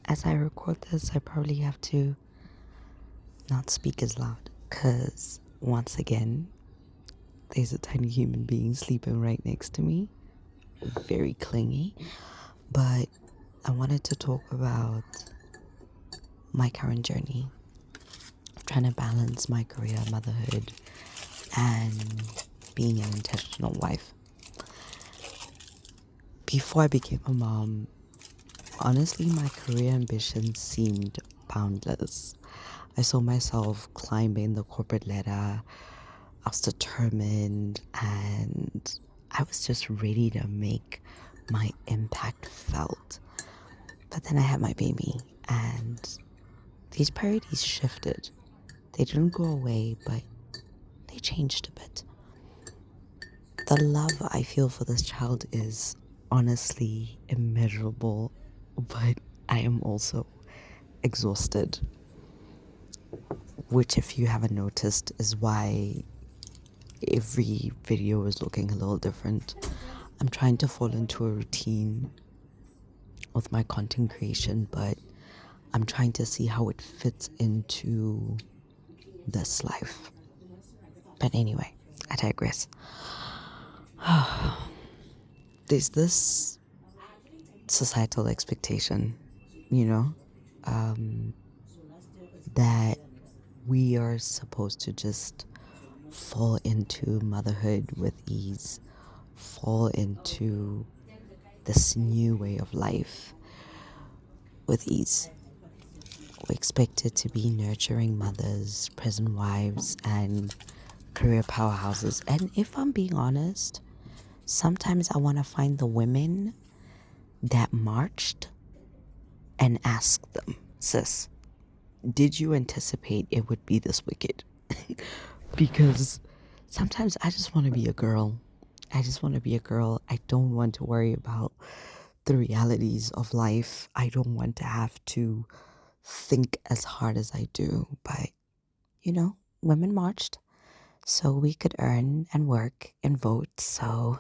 As I record this, I probably have to not speak as loud because once again, there's a tiny human being sleeping right next to me, very clingy. But I wanted to talk about my current journey, trying to balance my career, motherhood, and being an intentional wife. Before I became a mom, honestly, my career ambitions seemed boundless. I saw myself climbing the corporate ladder. I was determined and I was just ready to make my impact felt. But then I had my baby and these priorities shifted. They didn't go away, but they changed a bit. The love I feel for this child is honestly immeasurable, but I am also exhausted, which, if you haven't noticed, is why every video is looking a little different. I'm trying to fall into a routine with my content creation, but I'm trying to see how it fits into this life. But anyway, I digress. There's this societal expectation, you know, that we are supposed to just fall into motherhood with ease, fall into this new way of life with ease. We're expected to be nurturing mothers, present wives, and career powerhouses. And if I'm being honest, sometimes I want to find the women that marched and ask them, sis, did you anticipate it would be this wicked? Because sometimes I just want to be a girl. I just want to be a girl. I don't want to worry about the realities of life. I don't want to have to think as hard as I do. But, women marched so we could earn and work and vote. So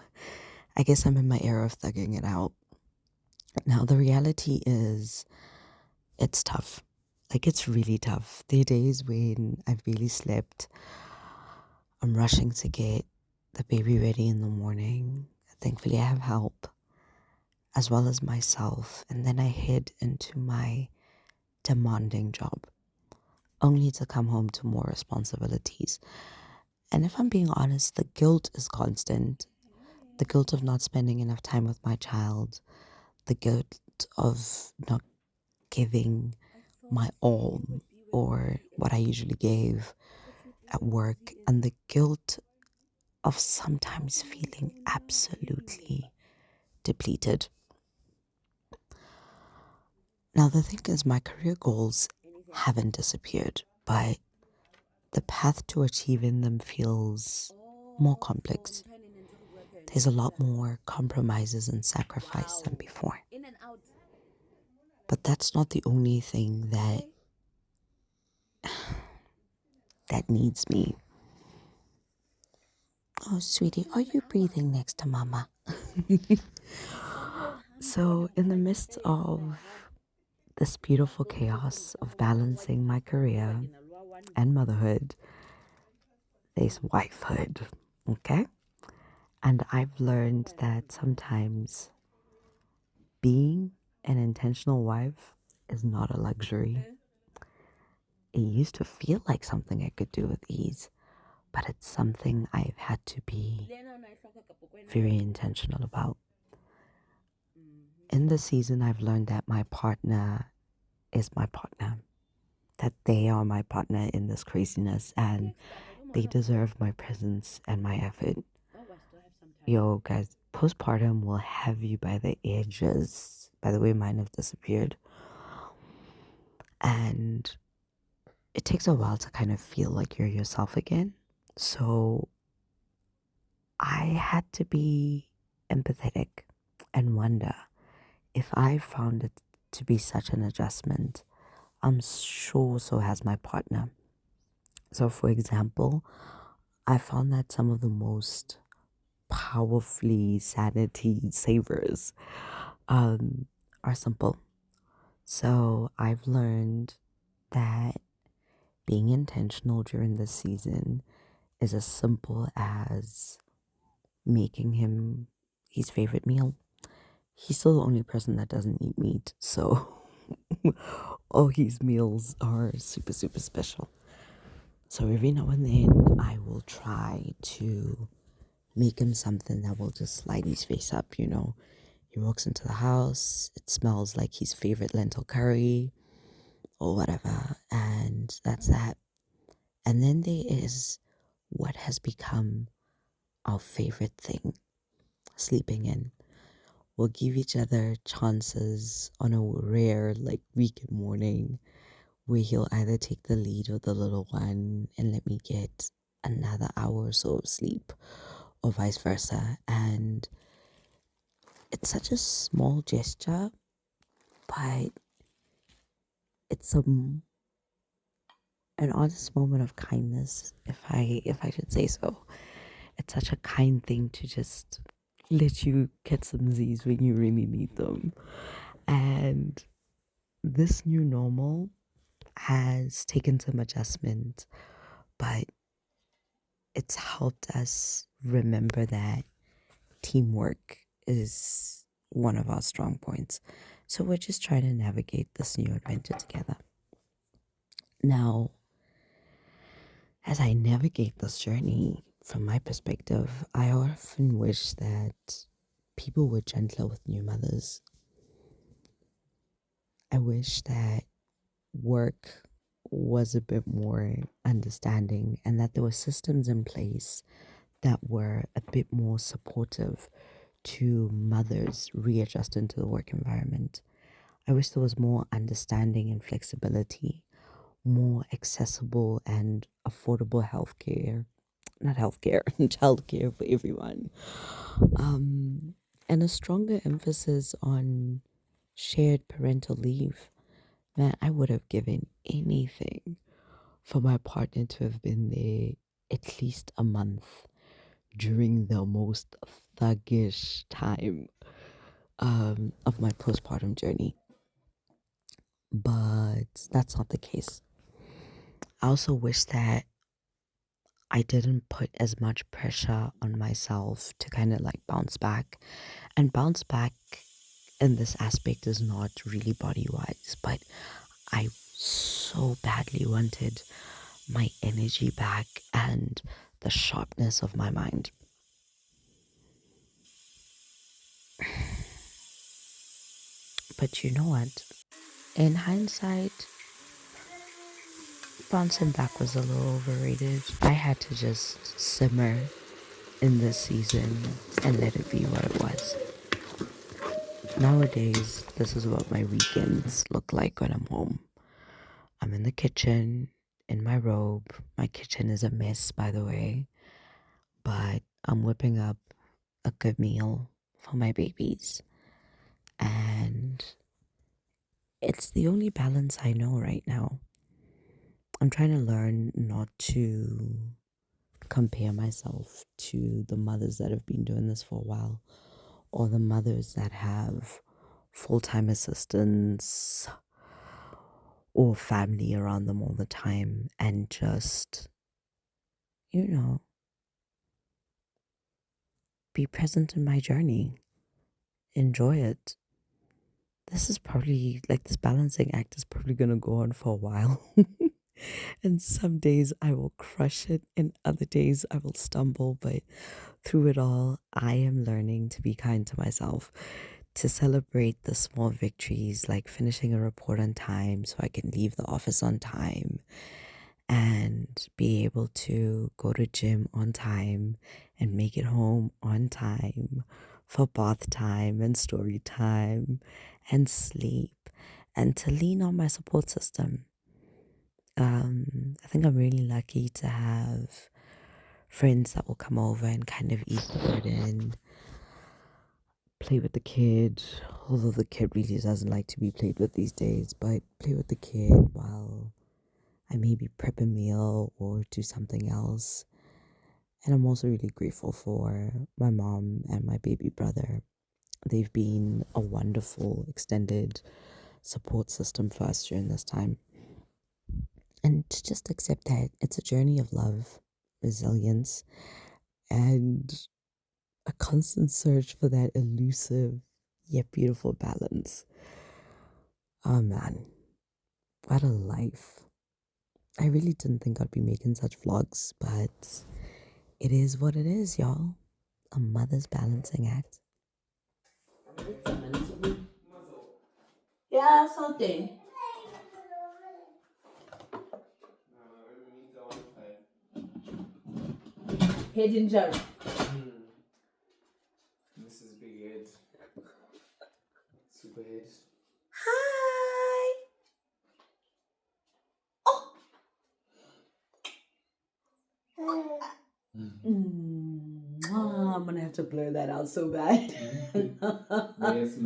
I guess I'm in my era of thugging it out. Now, the reality is it's tough. Like, it's really tough. There are days when I've barely slept. I'm rushing to get the baby ready in the morning. Thankfully, I have help as well as myself. And then I head into my demanding job, only to come home to more responsibilities. And if I'm being honest, the guilt is constant. The guilt of not spending enough time with my child, the guilt of not giving my all or what I usually gave at work, and the guilt of sometimes feeling absolutely depleted. Now, the thing is, my career goals haven't disappeared, but the path to achieving them feels more complex. There's a lot more compromises and sacrifice than before. But that's not the only thing that needs me. Oh, sweetie, are you breathing next to mama? So, in the midst of this beautiful chaos of balancing my career and motherhood, there's wifehood, okay? And I've learned that sometimes being an intentional wife is not a luxury. It used to feel like something I could do with ease, but it's something I've had to be very intentional about. In this season, I've learned that my partner is my partner, that they are my partner in this craziness, and they deserve my presence and my effort. Yo, guys, postpartum will have you by the edges. By the way, mine have disappeared. And it takes a while to kind of feel like you're yourself again. So I had to be empathetic and wonder if I found it to be such an adjustment. I'm sure so has my partner. So, for example, I found that some of the most powerfully sanity savers are simple. So I've learned that being intentional during this season is as simple as making him his favorite meal. He's still the only person that doesn't eat meat, so all his meals are super, super special. So every now and then, I will try to make him something that will just light his face up, you know. He walks into the house, it smells like his favorite lentil curry or whatever, and that's that. And then there is what has become our favorite thing, sleeping in. We'll give each other chances on a rare, like, weekend morning where he'll either take the lead or the little one and let me get another hour or so of sleep, or vice versa. And it's such a small gesture, but it's an honest moment of kindness, if I should say so. It's such a kind thing to just let you get some Z's when you really need them. And this new normal has taken some adjustment, but it's helped us remember that teamwork is one of our strong points. So we're just trying to navigate this new adventure together. Now, as I navigate this journey, from my perspective, I often wish that people were gentler with new mothers. I wish that work was a bit more understanding and that there were systems in place that were a bit more supportive to mothers readjusting to the work environment. I wish there was more understanding and flexibility, more accessible and affordable healthcare, not healthcare, childcare for everyone, and a stronger emphasis on shared parental leave. Man, I would have given anything for my partner to have been there at least a month during the most thuggish time of my postpartum journey. But that's not the case. I also wish that I didn't put as much pressure on myself to kind of like bounce back. And bounce back in this aspect is not really body wise, but I so badly wanted my energy back and the sharpness of my mind. But you know what? In hindsight, bouncing back was a little overrated. I had to just simmer in this season and let it be what it was. Nowadays, this is what my weekends look like when I'm home. I'm in the kitchen, in my robe. My kitchen is a mess, by the way, but I'm whipping up a good meal for my babies. And it's the only balance I know right now. I'm trying to learn not to compare myself to the mothers that have been doing this for a while, or the mothers that have full-time assistants or family around them all the time, and just, you know, be present in my journey. Enjoy it. This is probably like this balancing act is probably going to go on for a while. And some days I will crush it, and other days I will stumble. But through it all, I am learning to be kind to myself, to celebrate the small victories like finishing a report on time so I can leave the office on time, and be able to go to gym on time and make it home on time for bath time and story time and sleep, and to lean on my support system. I think I'm really lucky to have friends that will come over and kind of ease the burden, play with the kid, although the kid really doesn't like to be played with these days, but play with the kid while I maybe prep a meal or do something else. And I'm also really grateful for my mom and my baby brother. They've been a wonderful extended support system for us during this time. And to just accept that it's a journey of love, resilience, and a constant search for that elusive yet beautiful balance. Oh man, what a life. I really didn't think I'd be making such vlogs, but it is what it is, y'all. A mother's balancing act. Yeah, something. Head injury. This is big head. Super head. Hi. Oh. I'm gonna have to blur that out so bad. Yes,